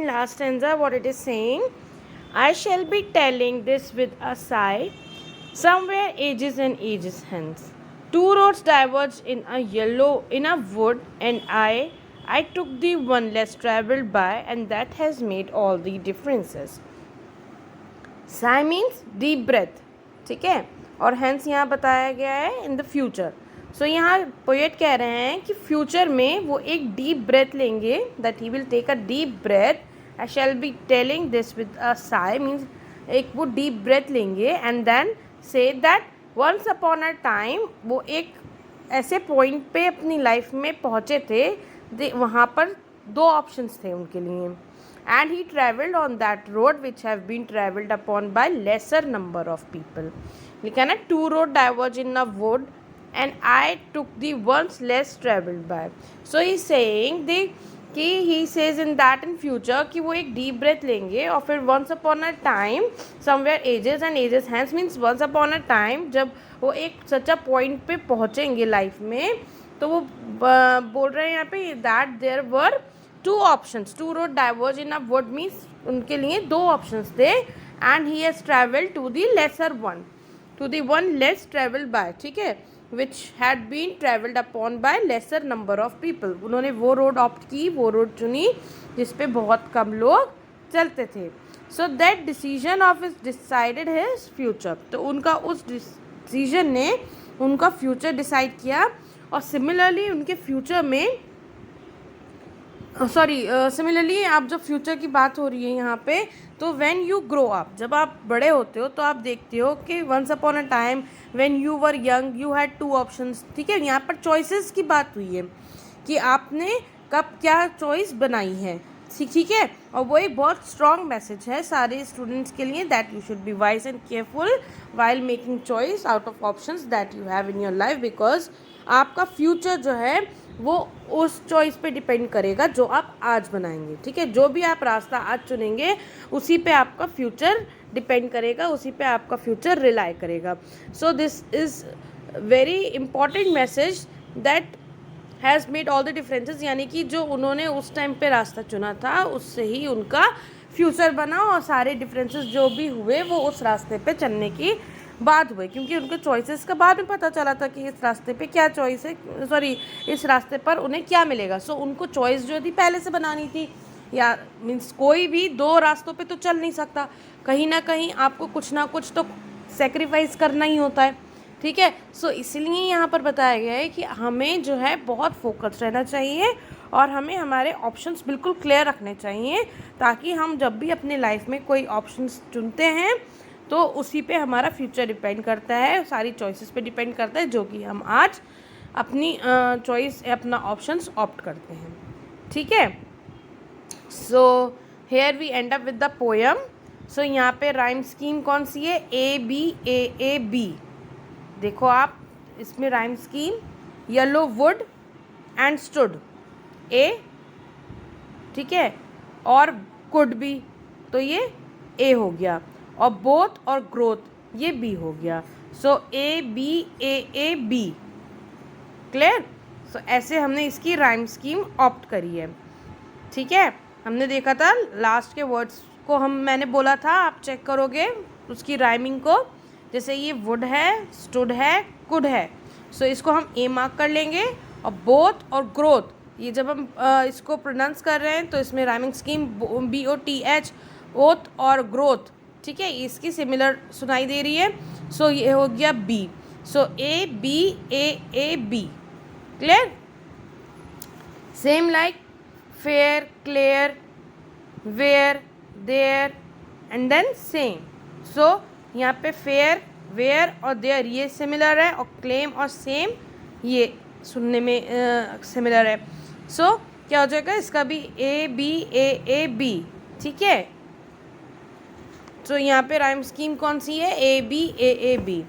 last stanza what it is saying. I shall be telling this with a sigh, somewhere ages and ages hence. Two roads diverged in a wood, and I took the one less travelled by, and that has made all the differences. Sigh means deep breath, ठीक है, और hence यहाँ बताया गया है in the future. सो यहाँ poet कह रहे हैं कि फ्यूचर में वो एक डीप ब्रेथ लेंगे, that he will take a deep breath. I shall be telling this with a sigh means एक वो डीप ब्रेथ लेंगे and then say that once upon a time वो एक ऐसे पॉइंट पे अपनी लाइफ में पहुँचे थे, वहाँ पर दो ऑप्शंस थे उनके लिए. And he travelled on that road which have been travelled upon by lesser number of people. लिखा ना, two road diverge in a wood and I took the ones less travelled by. So he saying कि he says in that in future कि वो एक deep breath लेंगे और फिर once upon a time somewhere ages and ages hence means once upon a time जब वो एक सच्चा पॉइंट पे पहुँचेंगे लाइफ में, तो वो बोल रहे हैं यहाँ पे that there were two options. Two road diverge in a wood means उनके लिए दो options थे and he has travelled to the lesser one, to the one less travelled by, ठीक है, which had been travelled upon by lesser number of people. उन्होंने वो road opt की, वो रोड चुनी जिस पे बहुत कम लोग चलते थे. So that decision of his decided his future. तो उनका उस डिसीजन ने उनका फ्यूचर डिसाइड किया. और सिमिलरली उनके फ्यूचर में सिमिलरली आप जब फ्यूचर की बात हो रही है यहाँ पे, तो व्हेन यू ग्रो अप, जब आप बड़े होते हो तो आप देखते हो कि once upon a time when you were young you had two options, ठीक है. यहाँ पर चॉइसेस की बात हुई है कि आपने कब क्या चॉइस बनाई है, ठीक है. और वो एक बहुत स्ट्रॉन्ग मैसेज है सारे स्टूडेंट्स के लिए, that you should be wise and careful while making choice out of options that you have in your life, because आपका फ्यूचर जो है वो उस चॉइस पे डिपेंड करेगा जो आप आज बनाएंगे, ठीक है. जो भी आप रास्ता आज चुनेंगे उसी पे आपका फ्यूचर डिपेंड करेगा, उसी पे आपका फ्यूचर रिलाई करेगा. So this is very important message that has made all the differences, यानी कि जो उन्होंने उस टाइम पे रास्ता चुना था उससे ही उनका फ्यूचर बना और सारे डिफरेंसेस जो भी हुए वो उस रास्ते पे चलने की बाद हुए, क्योंकि उनके चॉइसेस का बाद में पता चला था कि इस रास्ते पे क्या चॉइस है, इस रास्ते पर उन्हें क्या मिलेगा. सो उनको चॉइस जो थी पहले से बनानी थी, या मीन्स कोई भी दो रास्तों पे तो चल नहीं सकता, कहीं ना कहीं आपको कुछ ना कुछ तो सेक्रीफाइस करना ही होता है, ठीक है. सो इसलिए यहाँ पर बताया गया है कि हमें जो है बहुत फोकस रहना चाहिए और हमें हमारे ऑप्शंस बिल्कुल क्लियर रखने चाहिए, ताकि हम जब भी अपने लाइफ में कोई ऑप्शंस चुनते हैं तो उसी पे हमारा फ्यूचर डिपेंड करता है, सारी चॉइसेस पे डिपेंड करता है जो कि हम आज अपनी चॉइस अपना ऑप्शंस ऑप्ट करते हैं, ठीक है. So here we end up with the poem. So यहाँ पे राइम स्कीम कौन सी है, ए बी ए ए बी. देखो आप इसमें rhyme scheme, yellow would and stood ए, ठीक है, और कुड बी, तो ये ए हो गया, और बोथ और ग्रोथ ये बी हो गया. So A B A B, clear. So ऐसे हमने इसकी राइम स्कीम ऑप्ट करी है, ठीक है. हमने देखा था लास्ट के वर्ड्स को, मैंने बोला था आप चेक करोगे उसकी राइमिंग को, जैसे ये वुड है, स्टूड है, कुड है. सो इसको हम ए मार्क कर लेंगे, और बोथ और ग्रोथ ये जब हम इसको प्रोनाउंस कर रहे हैं तो इसमें राइमिंग स्कीम BOTH, बोथ और ग्रोथ, ठीक है, इसकी सिमिलर सुनाई दे रही है. सो ये हो गया B. So A B A B, clear. Same like fair, clear, where, there and then same. So यहाँ पे फेयर, वेयर और देयर ये सिमिलर है, और क्लेम और सेम ये सुनने में सिमिलर है. सो क्या हो जाएगा इसका भी ए बी ए बी, ठीक है. तो यहाँ पे राइम स्कीम कौन सी है, ए बी ए बी.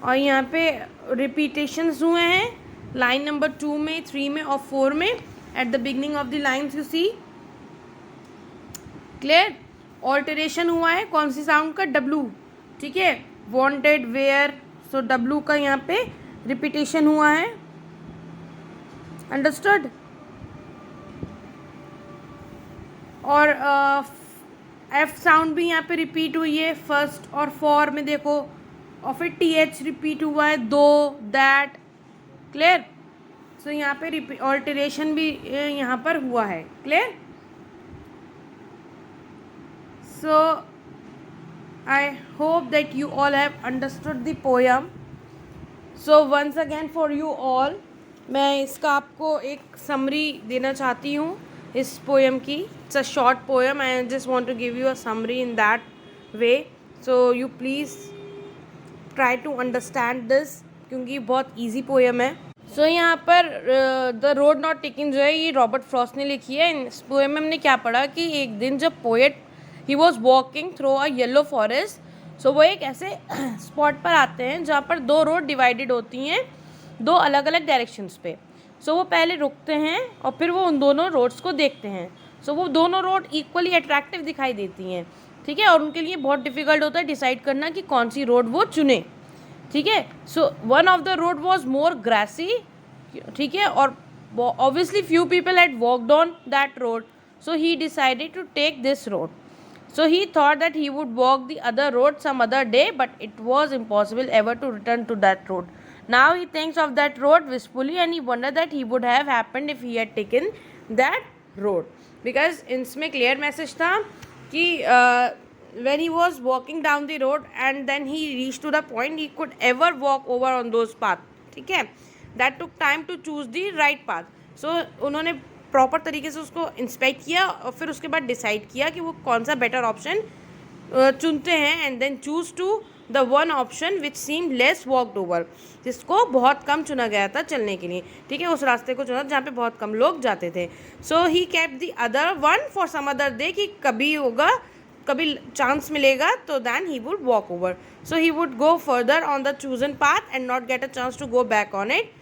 और यहाँ पे रिपीटेशंस हुए हैं लाइन नंबर 2 में, 3 में और 4 में. At the beginning of the lines you see, clear. Alteration हुआ है कौन सी साउंड का, डब्लू, ठीक है. वांटेड, वेयर, सो डब्लू का यहाँ पे रिपीटेशन हुआ है, अंडरस्टूड. और एफ साउंड भी यहाँ पे रिपीट हुई है फर्स्ट और फॉर में देखो, और फिर टी एच रिपीट हुआ है, दो, दैट, क्लियर। सो यहाँ पे ऑल्टरेशन भी यहाँ पर हुआ है, clear. So I hope that you all have understood the poem. So once again for you all, मैं इसका आपको एक समरी देना चाहती हूँ इस पोएम की। It's a short poem, I just want to give you a summary in that way, so you please try to understand this, क्योंकि बहुत ईजी पोएम है। सो यहाँ पर द रोड नॉट टेकन जो है ये रॉबर्ट फ्रॉस्ट ने लिखी है। इस पोएम में हमने क्या पढ़ा कि एक दिन जब poet he was walking through a yellow forest, so वो एक ऐसे स्पॉट पर आते हैं जहाँ पर दो रोड डिवाइडेड होती हैं दो अलग अलग डायरेक्शंस पे। सो वो पहले रुकते हैं और फिर वो उन दोनों रोड्स को देखते हैं। सो वो दोनों रोड इक्वली अट्रैक्टिव दिखाई देती हैं, ठीक है, और उनके लिए बहुत डिफिकल्ट होता है डिसाइड करना कि कौन सी रोड वो चुने, ठीक है। So one of the road was more grassy, ठीक है, और obviously few people had walked on that road, so he decided to take this road. So he thought that he would walk the other road some other day, but it was impossible ever to return to that road. Now he thinks of that road wistfully and he wondered that he would have happened if he had taken that road. Because इसमें clear message था कि when he was walking down the road and then he reached to the point he could ever walk over on those paths, ठीक है, that took time to choose the right path. So उन्होंने proper तरीके से उसको inspect किया और फिर उसके बाद डिसाइड किया कि वो कौन सा बेटर ऑप्शन चुनते हैं, and then choose to the one option which seem less walked over, जिसको बहुत कम चुना गया था चलने के लिए, ठीक है, उस रास्ते को चुना जहाँ पे बहुत कम लोग जाते थे. So he kept the other one for some other day, कि कभी होगा, कभी चांस मिलेगा तो then he would walk over. So he would go further on the chosen path and not get a chance to go back on it.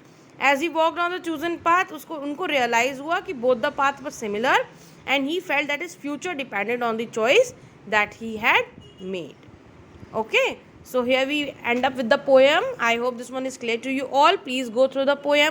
As he walked on the chosen path, उनको realize हुआ कि both the paths were similar and he felt that his future depended on the choice that he had made. Okay, so here we end up with the poem. I hope this one is clear to you all. Please go through the poem.